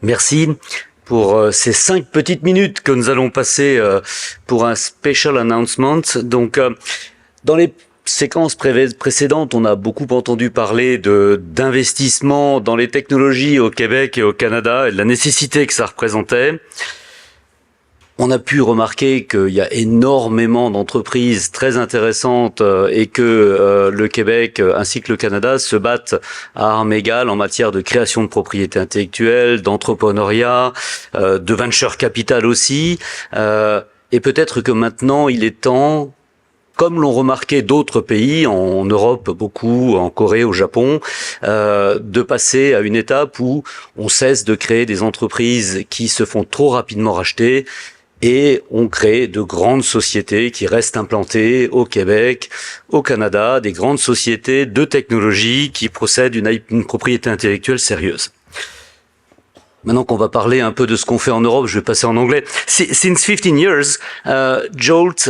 Merci pour ces 5 petites minutes que nous allons passer pour un special announcement. Donc, dans les séquences précédentes, on a beaucoup entendu parler d'investissement dans les technologies au Québec et au Canada et de la nécessité que ça représentait. On a pu remarquer qu'il y a énormément d'entreprises très intéressantes et que le Québec ainsi que le Canada se battent à armes égales en matière de création de propriété intellectuelle, d'entrepreneuriat, de venture capital aussi. Et peut-être que maintenant, il est temps, comme l'ont remarqué d'autres pays, en Europe beaucoup, en Corée, au Japon, de passer à une étape où on cesse de créer des entreprises qui se font trop rapidement racheter et on crée de grandes sociétés qui restent implantées au Québec, au Canada, des grandes sociétés de technologie qui procèdent d'une propriété intellectuelle sérieuse. Maintenant qu'on va parler un peu de ce qu'on fait en Europe, je vais passer en anglais. Since 15 years, Jolt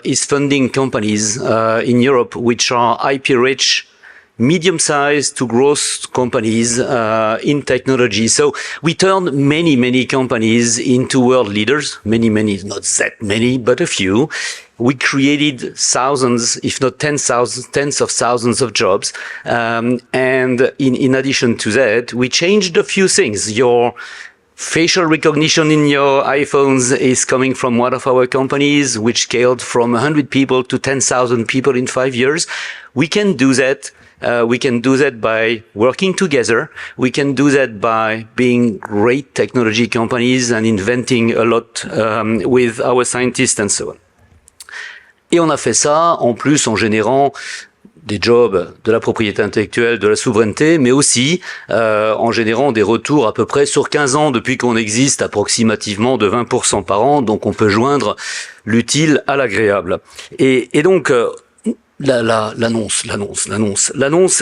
is funding companies in Europe which are IP-rich, medium-sized to growth companies in technology. So we turned many companies into world leaders. Many, not that many, but a few. We created thousands, if not tens of thousands of jobs. And in addition to that, we changed a few things. Your facial recognition in your iPhones is coming from one of our companies, which scaled from 100 people to 10,000 people in 5 years. We can do that. We can do that by working together. We can do that by being great technology companies and inventing a lot with our scientists and so on. Et on a fait ça, en plus, en générant des jobs, de la propriété intellectuelle, de la souveraineté, mais aussi en générant des retours à peu près sur 15 ans depuis qu'on existe, approximativement de 20% par an. Donc on peut joindre l'utile à l'agréable. Et donc l'annonce,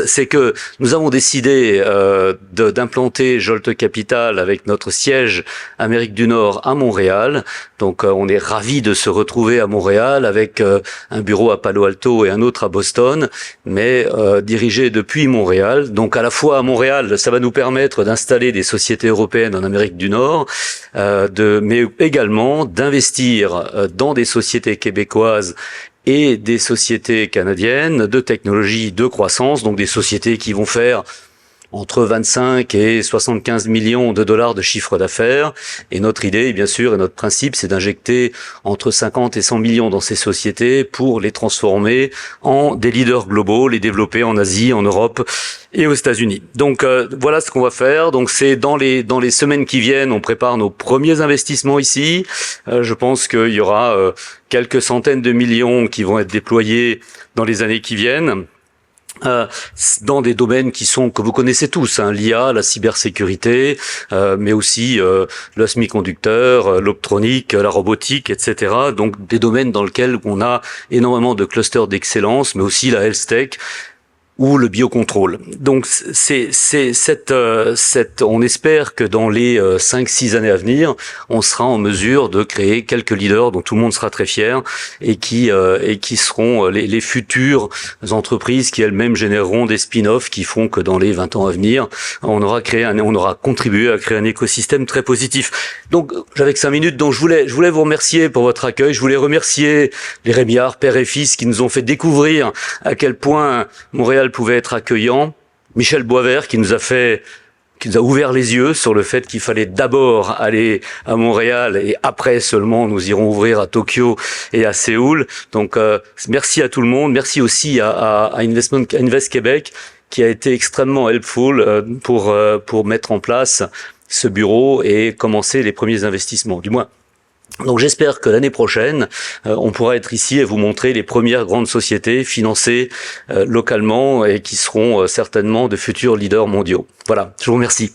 c'est que nous avons décidé d'implanter Jolt Capital avec notre siège Amérique du Nord à Montréal. Donc on est ravis de se retrouver à Montréal avec un bureau à Palo Alto et un autre à Boston, mais dirigé depuis Montréal. Donc à la fois à Montréal, ça va nous permettre d'installer des sociétés européennes en Amérique du Nord, mais également d'investir dans des sociétés québécoises et des sociétés canadiennes de technologie de croissance, donc des sociétés qui vont faire entre 25 et 75 millions de dollars de chiffre d'affaires. Et notre idée, bien sûr, et notre principe, c'est d'injecter entre 50 et 100 millions dans ces sociétés pour les transformer en des leaders globaux, les développer en Asie, en Europe et aux États-Unis. Donc voilà ce qu'on va faire. Donc c'est dans les semaines qui viennent, on prépare nos premiers investissements ici. Je pense qu'il y aura quelques centaines de millions qui vont être déployés dans les années qui viennent. Dans des domaines qui sont, que vous connaissez tous, l'IA, la cybersécurité, mais aussi le semi-conducteur, l'optronique, la robotique, etc. Donc des domaines dans lesquels on a énormément de clusters d'excellence, mais aussi la health tech ou le biocontrôle. Donc on espère que dans les 5-6 années à venir, on sera en mesure de créer quelques leaders dont tout le monde sera très fier et qui seront les futures entreprises qui elles-mêmes généreront des spin-offs qui feront que dans les 20 ans à venir, on aura contribué à créer un écosystème très positif. Donc j'avais que 5 minutes, donc je voulais vous remercier pour votre accueil. Je voulais remercier les Rémiard, père et fils, qui nous ont fait découvrir à quel point Montréal pouvait être accueillant. Michel Boisvert qui nous a ouvert les yeux sur le fait qu'il fallait d'abord aller à Montréal et après seulement nous irons ouvrir à Tokyo et à Séoul. Donc merci à tout le monde, merci aussi à Invest Québec qui a été extrêmement helpful pour mettre en place ce bureau et commencer les premiers investissements, du moins. Donc j'espère que l'année prochaine, on pourra être ici et vous montrer les premières grandes sociétés financées localement et qui seront certainement de futurs leaders mondiaux. Voilà, je vous remercie.